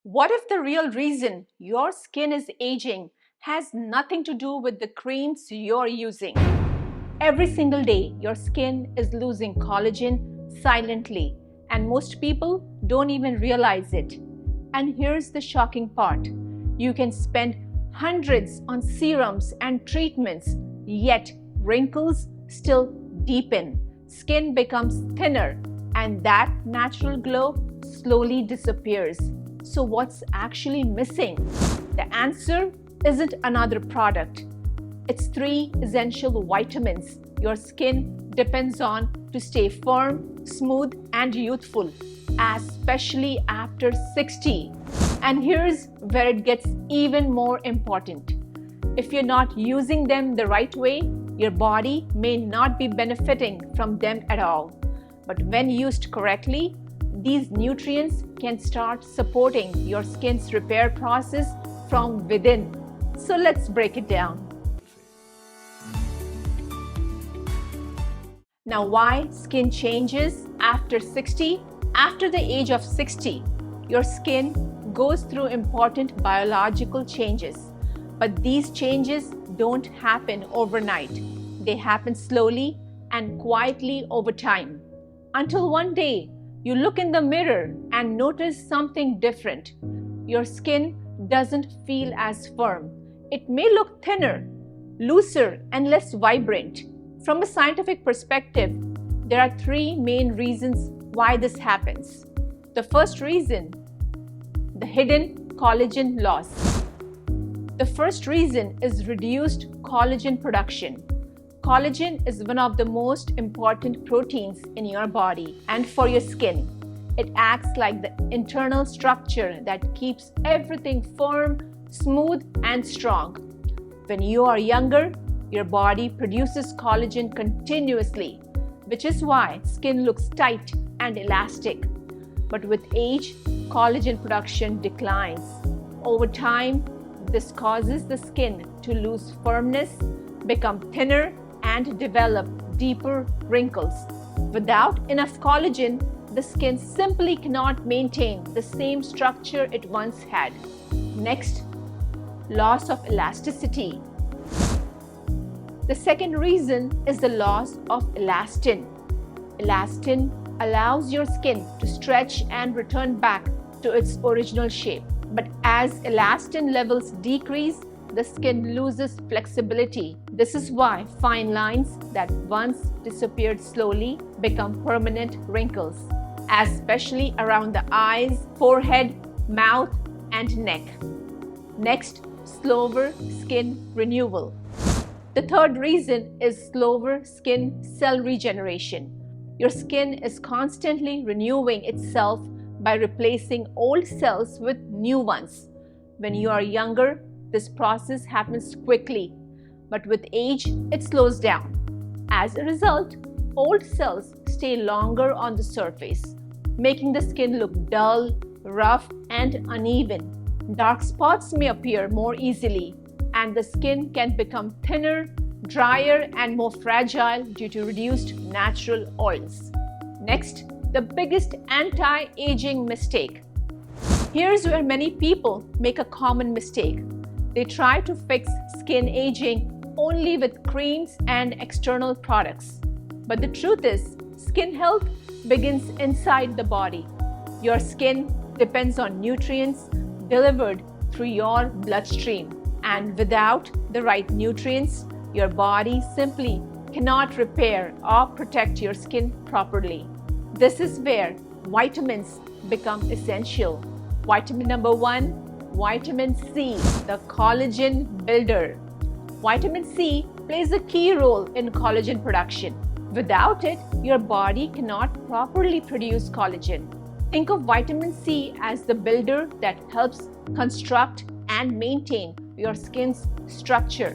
What if the real reason your skin is aging has nothing to do with the creams you're using? Every single day, your skin is losing collagen silently, and most people don't even realize it. And here's the shocking part. You can spend hundreds on serums and treatments, yet wrinkles still deepen, skin becomes thinner, and that natural glow slowly disappears. So what's actually missing? The answer isn't another product. It's three essential vitamins your skin depends on to stay firm, smooth, and youthful, especially after 60. And here's where it gets even more important. If you're not using them the right way, your body may not be benefiting from them at all. But when used correctly, these nutrients can start supporting your skin's repair process from within. So let's break it down. Now, why skin changes after 60? After the age of 60, your skin goes through important biological changes. But these changes don't happen overnight. They happen slowly and quietly over time. Until one day, you look in the mirror and notice something different. Your skin doesn't feel as firm. It may look thinner, looser, and less vibrant. From a scientific perspective, there are three main reasons why this happens. The first reason, the hidden collagen loss. The first reason is reduced collagen production. Collagen is one of the most important proteins in your body and for your skin. It acts like the internal structure that keeps everything firm, smooth, and strong. When you are younger, your body produces collagen continuously, which is why skin looks tight and elastic. But with age, collagen production declines. Over time, this causes the skin to lose firmness, become thinner, and develop deeper wrinkles. Without enough collagen, the skin simply cannot maintain the same structure it once had. Next, loss of elasticity. The second reason is the loss of elastin. Elastin allows your skin to stretch and return back to its original shape. But as elastin levels decrease, the skin loses flexibility. This is why fine lines that once disappeared slowly become permanent wrinkles, especially around the eyes, forehead, mouth, and neck. Next, slower skin renewal. The third reason is slower skin cell regeneration. Your skin is constantly renewing itself by replacing old cells with new ones. When you are younger, this process happens quickly, but with age, it slows down. As a result, old cells stay longer on the surface, making the skin look dull, rough, and uneven. Dark spots may appear more easily, and the skin can become thinner, drier, and more fragile due to reduced natural oils. Next, the biggest anti-aging mistake. Here's where many people make a common mistake. They try to fix skin aging only with creams and external products. But the truth is, skin health begins inside the body. Your skin depends on nutrients delivered through your bloodstream. And without the right nutrients, your body simply cannot repair or protect your skin properly. This is where vitamins become essential. Vitamin number 1, Vitamin C, the collagen builder. Vitamin C plays a key role in collagen production. Without it, your body cannot properly produce collagen. Think of vitamin C as the builder that helps construct and maintain your skin's structure.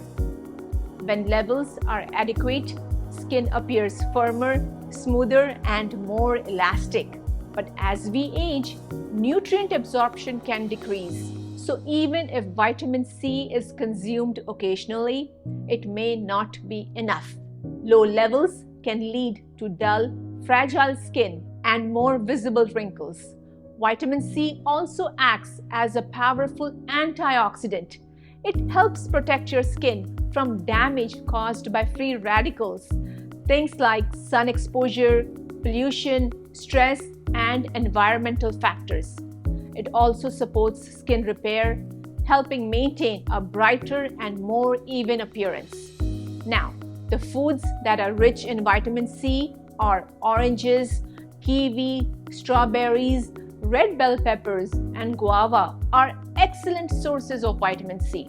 When levels are adequate, skin appears firmer, smoother, and more elastic. But as we age, nutrient absorption can decrease. So even if vitamin C is consumed occasionally, it may not be enough. Low levels can lead to dull, fragile skin and more visible wrinkles. Vitamin C also acts as a powerful antioxidant. It helps protect your skin from damage caused by free radicals, things like sun exposure, pollution, stress, and environmental factors. It also supports skin repair, helping maintain a brighter and more even appearance. Now, the foods that are rich in vitamin C are oranges, kiwi, strawberries, red bell peppers, and guava are excellent sources of vitamin C.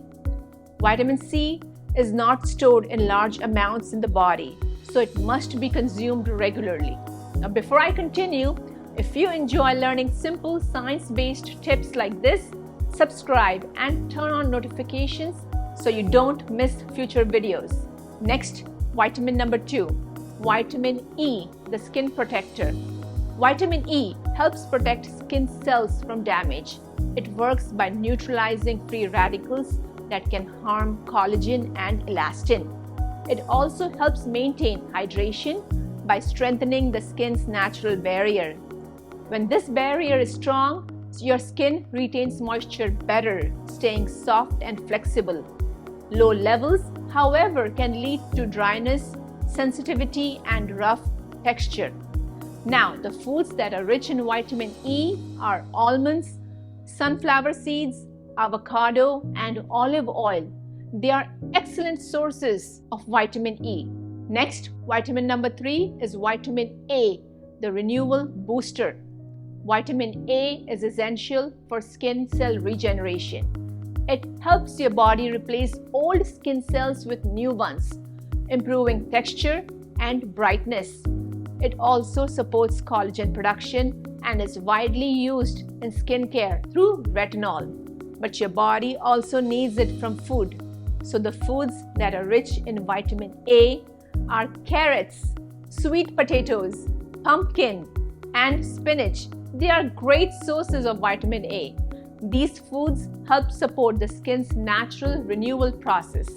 Vitamin C is not stored in large amounts in the body, so it must be consumed regularly. Now, before I continue, if you enjoy learning simple science-based tips like this, subscribe and turn on notifications so you don't miss future videos. Next, vitamin number 2, vitamin E, the skin protector. Vitamin E helps protect skin cells from damage. It works by neutralizing free radicals that can harm collagen and elastin. It also helps maintain hydration by strengthening the skin's natural barrier. When this barrier is strong, your skin retains moisture better, staying soft and flexible. Low levels, however, can lead to dryness, sensitivity, and rough texture. Now, the foods that are rich in vitamin E are almonds, sunflower seeds, avocado, and olive oil. They are excellent sources of vitamin E. Next, vitamin number 3 is vitamin A, the renewal booster. Vitamin A is essential for skin cell regeneration. It helps your body replace old skin cells with new ones, improving texture and brightness. It also supports collagen production and is widely used in skincare through retinol. But your body also needs it from food. So the foods that are rich in vitamin A are carrots, sweet potatoes, pumpkin, and spinach. They are great sources of vitamin A. These foods help support the skin's natural renewal process.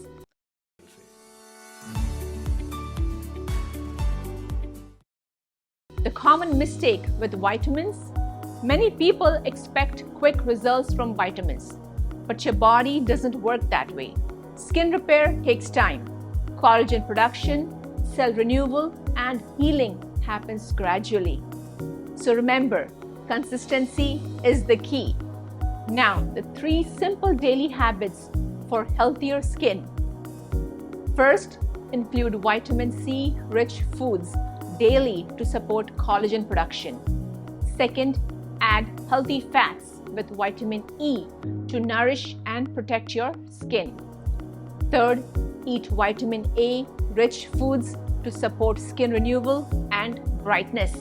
The common mistake with vitamins: many people expect quick results from vitamins, but your body doesn't work that way. Skin repair takes time. Collagen production, cell renewal, and healing happens gradually. So remember, consistency is the key. Now, the 3 simple daily habits for healthier skin. First, include vitamin C rich foods daily to support collagen production. Second, add healthy fats with vitamin E to nourish and protect your skin. Third, eat vitamin A rich foods to support skin renewal and brightness.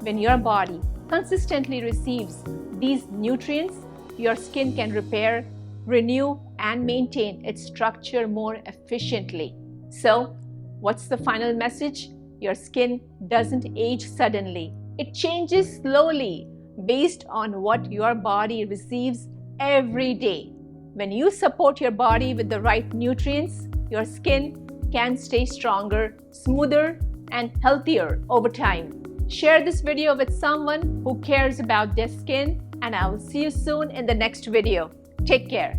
When your body consistently receives these nutrients, your skin can repair, renew, and maintain its structure more efficiently. So, what's the final message? Your skin doesn't age suddenly. It changes slowly based on what your body receives every day. When you support your body with the right nutrients, your skin can stay stronger, smoother, and healthier over time. Share this video with someone who cares about their skin, and I will see you soon in the next video. Take care.